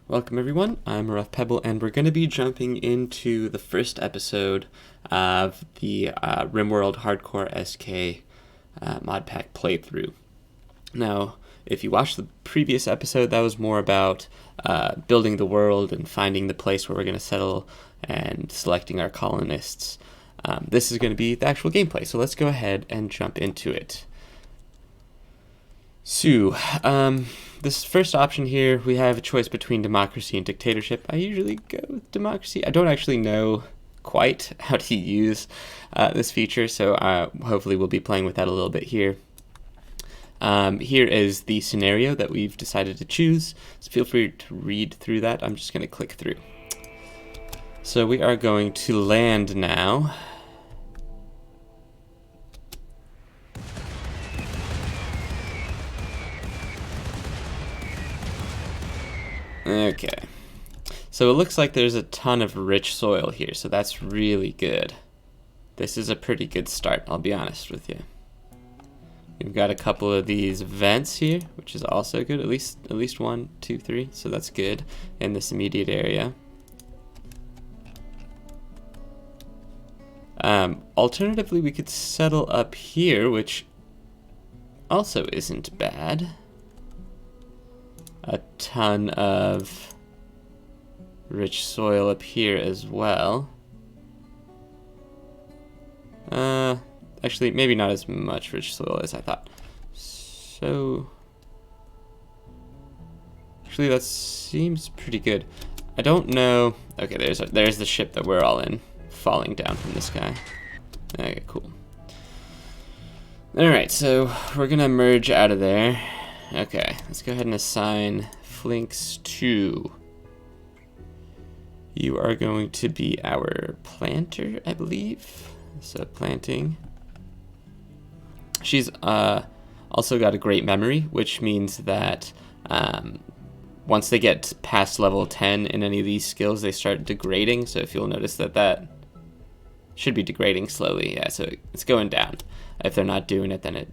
Welcome everyone, I'm Pebble, and we're going to be jumping into the first episode of the RimWorld Hardcore SK Modpack playthrough. Now, if you watched the previous episode, that was more about building the world and finding the place where we're going to settle and selecting our colonists. This is going to be the actual gameplay, so let's go ahead and jump into it. So, this first option here, we have a choice between democracy and dictatorship. I usually go with democracy. I don't actually know quite how to use this feature, so hopefully we'll be playing with that a little bit here. Here is the scenario that we've decided to choose, so feel free to read through that. I'm just going to click through. So we are going to land now. Okay, so it looks like there's a ton of rich soil here, so that's really good. This is a pretty good start, I'll be honest with you. We've got a couple of these vents here, which is also good, at least 1, 2, 3, so that's good in this immediate area. Alternatively, we could settle up here, which also isn't bad. A ton of rich soil up here as well. Actually, maybe not as much rich soil as I thought. So, actually, that seems pretty good. I don't know. Okay, there's the ship that we're all in, falling down from the sky. Okay, cool. All right, so we're gonna merge out of there. Okay, let's go ahead and assign Flinks 2. You are going to be our planter, I believe. So planting. She's also got a great memory, which means that once they get past level 10 in any of these skills, they start degrading. So if you'll notice that should be degrading slowly. Yeah, so it's going down. If they're not doing it, then it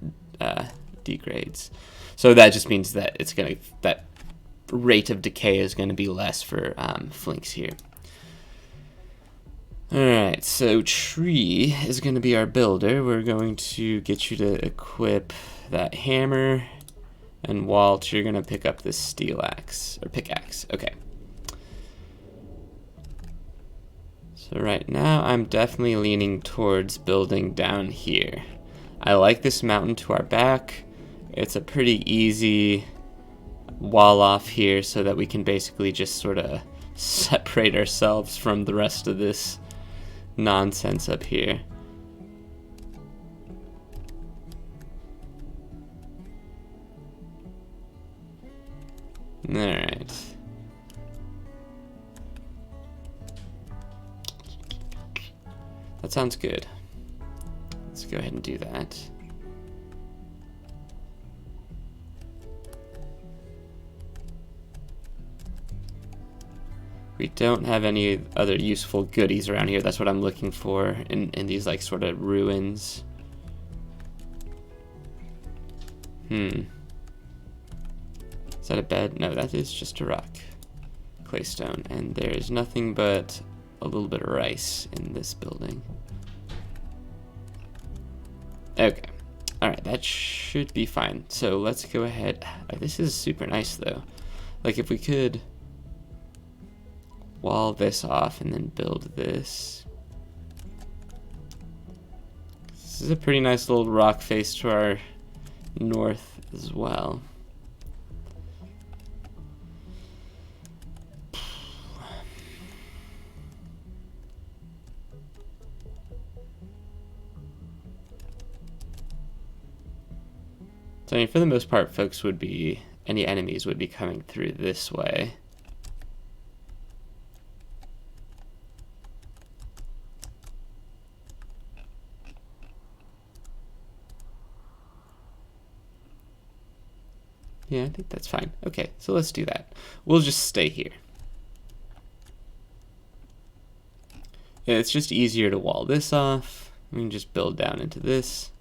degrades. So that just means that that rate of decay is going to be less for Flinks here. Alright, so Tree is going to be our builder. We're going to get you to equip that hammer, and Walt, you're going to pick up this steel axe, or pickaxe. Okay. So right now, I'm definitely leaning towards building down here. I like this mountain to our back. It's a pretty easy wall off here so that we can basically just sort of separate ourselves from the rest of this nonsense up here. Alright. That sounds good. Let's go ahead and do that. We don't have any other useful goodies around here. That's what I'm looking for in these like sort of ruins. Is that a bed? No, that is just a rock. Claystone. And there is nothing but a little bit of rice in this building. Okay. Alright, that should be fine. So let's go ahead. This is super nice though. Like if we could wall this off and then build this. This is a pretty nice little rock face to our north as well. So I mean, for the most part, any enemies would be coming through this way. Yeah, I think that's fine. Okay, so let's do that. We'll just stay here. Yeah, it's just easier to wall this off. We can just build down into this.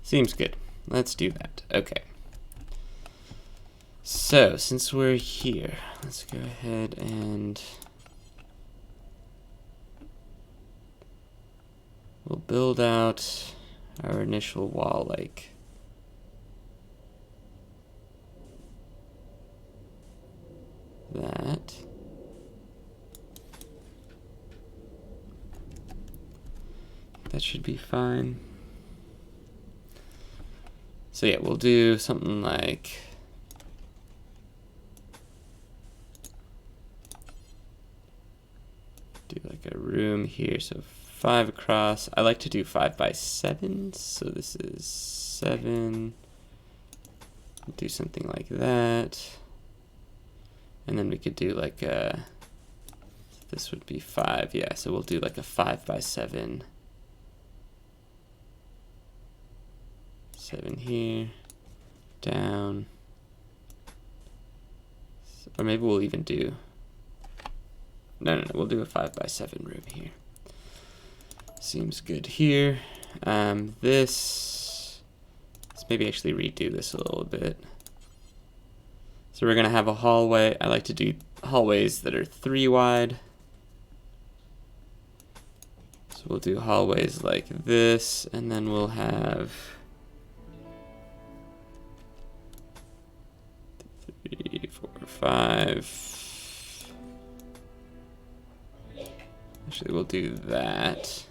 Seems good. Let's do that. Okay. So since we're here, let's go ahead and we'll build out our initial wall like that. That should be fine. So yeah, we'll do something like a room here, so 5 across. I like to do 5 by 7, so this is 7. Do something like that, and then we could do like a, this would be 5, yeah, so we'll do like a 5 by 7. 7 here, down, or maybe we'll even do, no, we'll do a 5 by 7 room here. Seems good here. Let's maybe actually redo this a little bit. So we're gonna have a hallway. I like to do hallways that are 3 wide. So we'll do hallways like this, and then we'll have 3, 4, 5. Actually, we'll do that.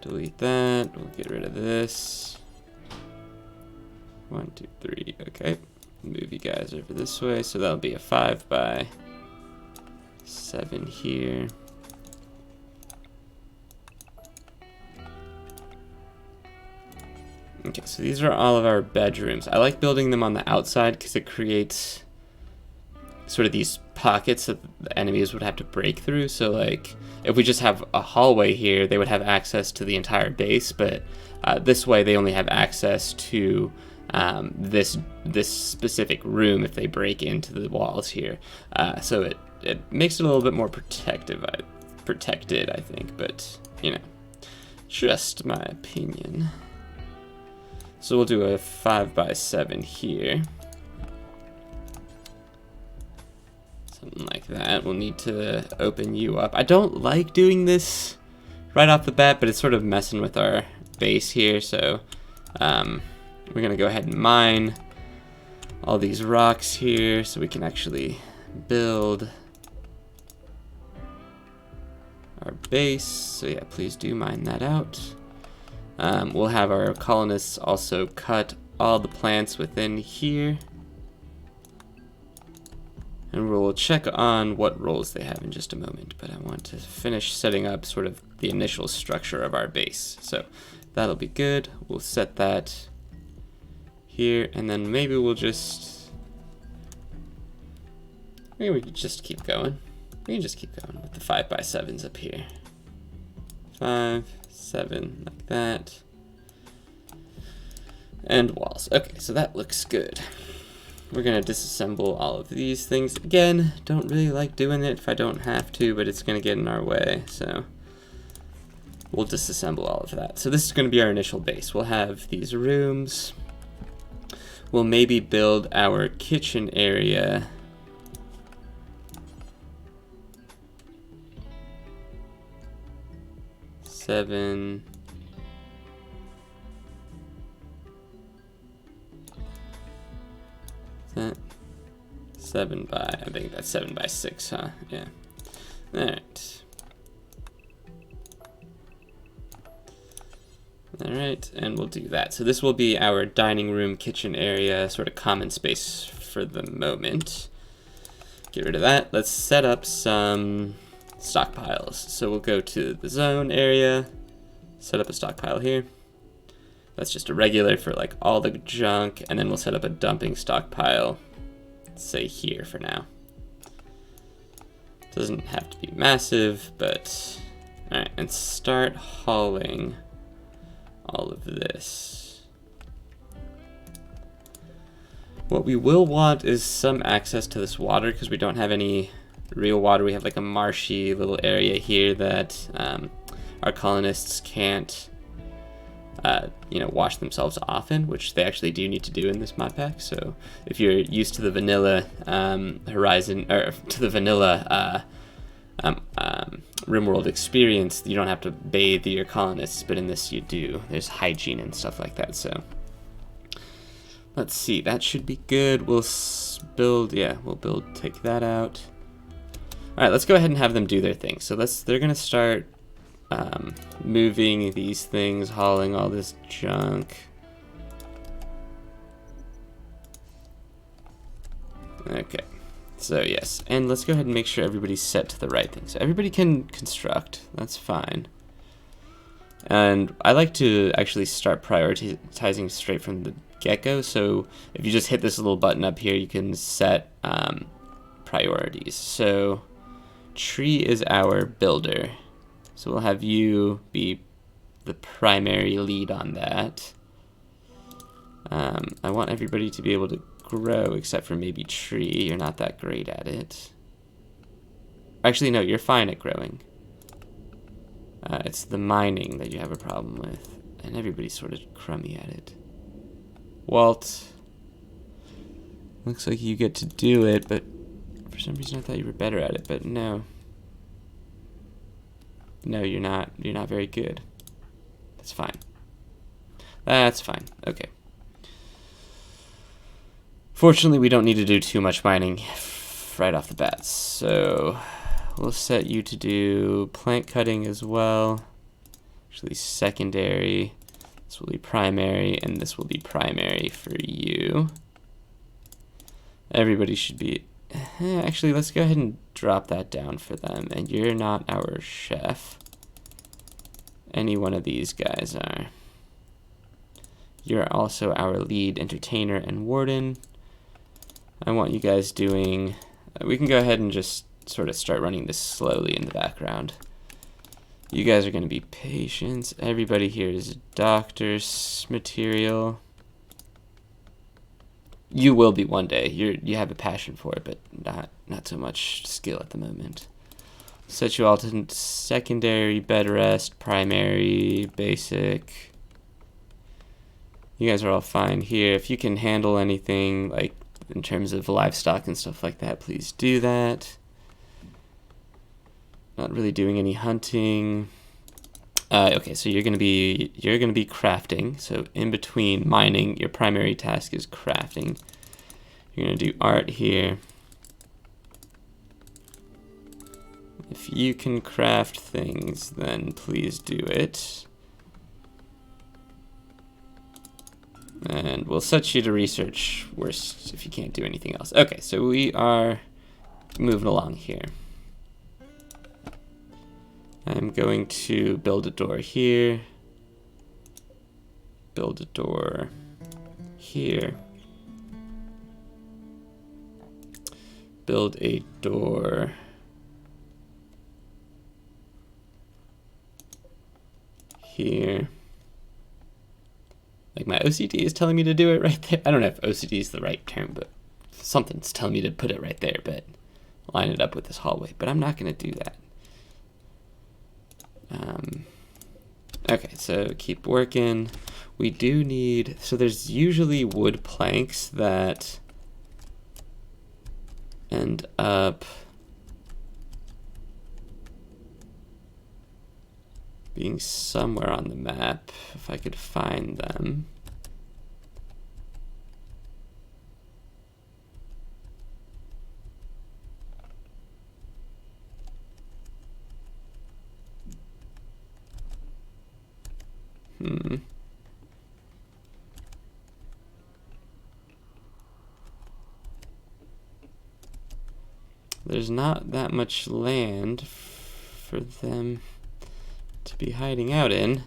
Delete that. We'll get rid of this. 1, 2, 3. Okay. Move you guys over this way. So that'll be a 5 by 7 here. Okay, so these are all of our bedrooms. I like building them on the outside because it creates sort of these pockets that the enemies would have to break through. So like if we just have a hallway here, they would have access to the entire base, but this way they only have access to this specific room if they break into the walls here. So it makes it a little bit more protected, I think, but you know, just my opinion. So we'll do a 5 by 7 here. Something like that. We'll need to open you up. I don't like doing this right off the bat, but it's sort of messing with our base here. So we're going to go ahead and mine all these rocks here so we can actually build our base. So yeah, please do mine that out. We'll have our colonists also cut all the plants within here. And we'll check on what roles they have in just a moment, but I want to finish setting up sort of the initial structure of our base. So that'll be good. We'll set that here, and then maybe we could just keep going. We can just keep going with the 5 by 7s up here. 5, 7, like that. And walls. Okay, so that looks good. We're gonna disassemble all of these things. Again, don't really like doing it if I don't have to, but it's gonna get in our way, so we'll disassemble all of that. So this is gonna be our initial base. We'll have these rooms. We'll maybe build our kitchen area. Seven. That 7 by, I think that's 7 by 6, huh? Yeah. All right. All right, and we'll do that. So this will be our dining room, kitchen area, sort of common space for the moment. Get rid of that. Let's set up some stockpiles. So we'll go to the zone area, set up a stockpile here. That's just a regular for like all the junk, and then we'll set up a dumping stockpile, say here for now. Doesn't have to be massive, but all right, and start hauling all of this. What we will want is some access to this water because we don't have any real water. We have like a marshy little area here that our colonists can't you know, wash themselves often, which they actually do need to do in this mod pack. So if you're used to the vanilla Horizon, or to the vanilla RimWorld experience, you don't have to bathe your colonists, but in this you do. There's hygiene and stuff like that. So let's see, that should be good. We'll build, take that out. All right, let's go ahead and have them do their thing. So they're gonna start moving these things, hauling all this junk. Okay, so yes, and let's go ahead and make sure everybody's set to the right thing. So everybody can construct, that's fine. And I like to actually start prioritizing straight from the get-go. So if you just hit this little button up here, you can set priorities. So tree is our builder. So we'll have you be the primary lead on that. I want everybody to be able to grow, except for maybe tree. You're not that great at it. Actually, no, you're fine at growing. It's the mining that you have a problem with, and everybody's sort of crummy at it. Walt, looks like you get to do it, but for some reason I thought you were better at it, but no. No, you're not. You're not very good. That's fine. That's fine. Okay. Fortunately, we don't need to do too much mining right off the bat, so we'll set you to do plant cutting as well. Actually, secondary. This will be primary, and this will be primary for you. Everybody should be... Actually, let's go ahead and drop that down for them. And you're not our chef. Any one of these guys are. You're also our lead entertainer and warden. I want you guys doing... we can go ahead and just sort of start running this slowly in the background. You guys are going to be patients. Everybody here is doctor's material. You will be one day. You have a passion for it, but not so much skill at the moment. Set you all to secondary, bed rest, primary, basic. You guys are all fine here. If you can handle anything, like in terms of livestock and stuff like that, please do that. Not really doing any hunting. Okay, so you're gonna be crafting. So in between mining, your primary task is crafting. You're gonna do art here. If you can craft things, then please do it. And we'll set you to research worst if you can't do anything else. Okay, so we are moving along here. I'm going to build a door here, build a door here, build a door here. Like my OCD is telling me to do it right there. I don't know if OCD is the right term, but something's telling me to put it right there, but line it up with this hallway, but I'm not gonna do that. Okay, so keep working. We do need, so there's usually wood planks that end up being somewhere on the map, if I could find them. There's not that much land for them to be hiding out in.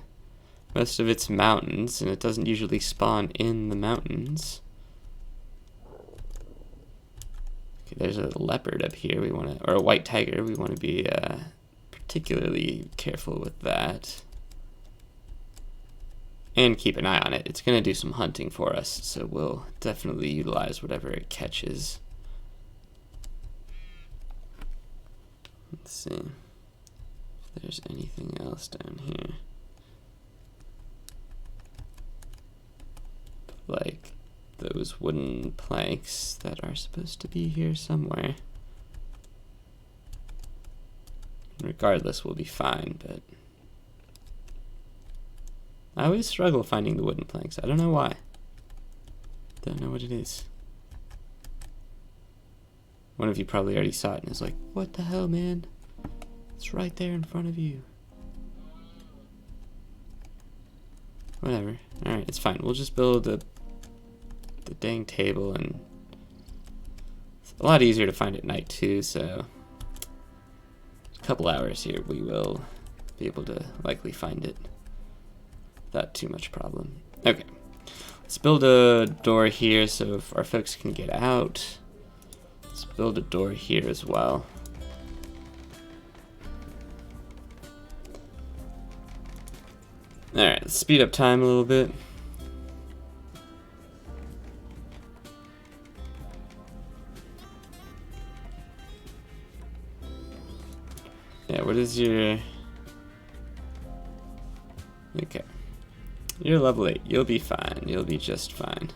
Most of it's mountains, and it doesn't usually spawn in the mountains. Okay, there's a leopard up here. We want to, or a white tiger. We want to be particularly careful with that. And keep an eye on it. It's going to do some hunting for us, so we'll definitely utilize whatever it catches. Let's see if there's anything else down here. like those wooden planks that are supposed to be here somewhere. Regardless, we'll be fine, but I always struggle finding the wooden planks. I don't know why. Don't know what it is. One of you probably already saw it and is like, what the hell, man? It's right there in front of you. Whatever. Alright, it's fine. We'll just build the dang table, and it's a lot easier to find at night too, so a couple hours here we will be able to likely find it without too much problem. Okay. Let's build a door here so if our folks can get out. Let's build a door here as well. Alright, let's speed up time a little bit. Yeah, what is your... Okay. You're level 8. You'll be fine. You'll be just fine.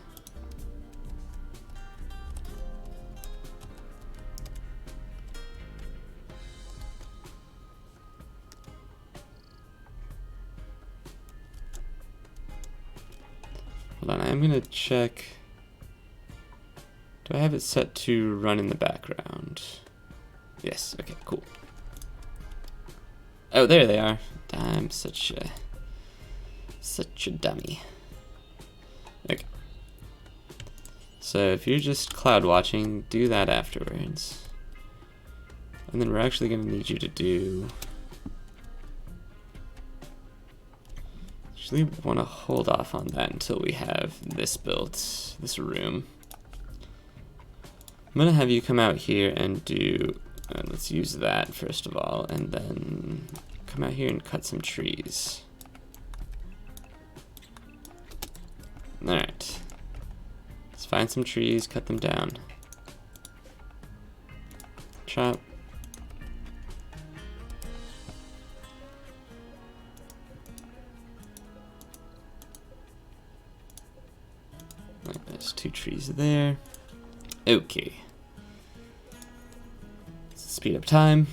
Hold on, I'm gonna check. Do I have it set to run in the background? Yes, okay, cool. Oh, there they are. I'm such a dummy. Okay. So if you're just cloud watching, do that afterwards. And then we're actually gonna need you to do... Actually want to hold off on that until we have this built, this room. I'm gonna have you come out here and do... let's use that first of all, and then come out here and cut some trees. Alright. Let's find some trees, cut them down. Chop. Right, there's 2 trees there. Okay. Speed up time.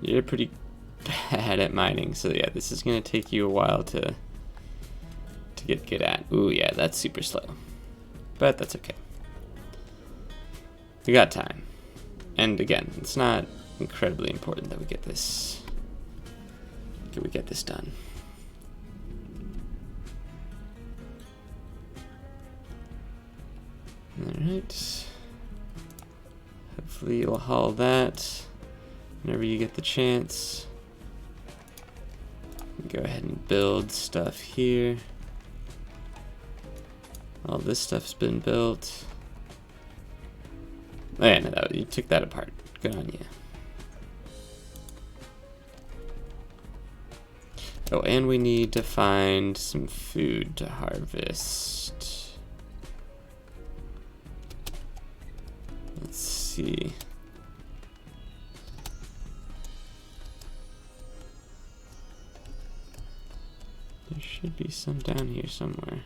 You're pretty bad at mining, so yeah, this is gonna take you a while to get good at. Ooh, yeah, that's super slow, but that's okay. We got time, and again, it's not incredibly important that we get this. We get this done. All right. Hopefully you'll haul that whenever you get the chance. Go ahead and build stuff here. All this stuff's been built. Oh yeah, no, you took that apart. Good on you. Oh, and we need to find some food to harvest. Let's see. There should be some down here somewhere.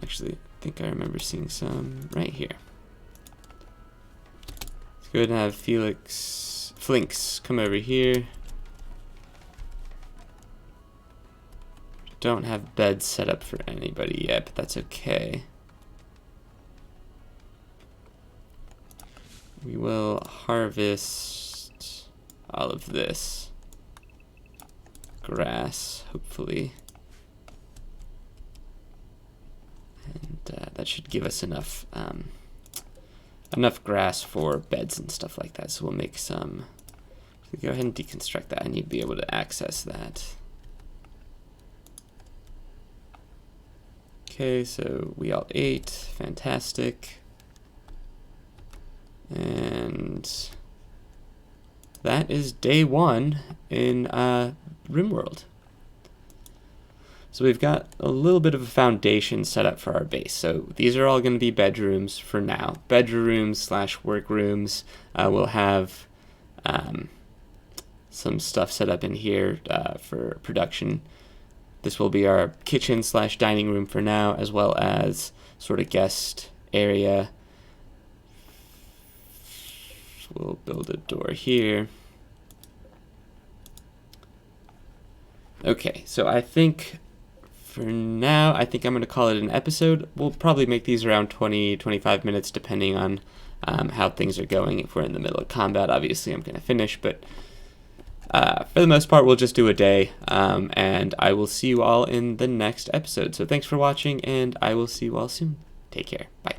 Actually, I think I remember seeing some right here. Let's go ahead and have Flinks come over here. Don't have beds set up for anybody yet, but that's okay. We will harvest all of this grass, hopefully. And that should give us enough enough grass for beds and stuff like that. So we'll make some. So go ahead and deconstruct that. I need to be able to access that. Okay, so we all ate. Fantastic. And that is day 1 in RimWorld. So we've got a little bit of a foundation set up for our base. So these are all going to be bedrooms for now. Bedrooms / workrooms. We'll have some stuff set up in here for production This will be our kitchen / dining room for now, as well as sort of guest area. We'll build a door here. Okay, so I think for now, I think I'm going to call it an episode. We'll probably make these around 20-25 minutes depending on how things are going. If we're in the middle of combat, obviously I'm going to finish, but for the most part, we'll just do a day, and I will see you all in the next episode. So thanks for watching, and I will see you all soon. Take care. Bye.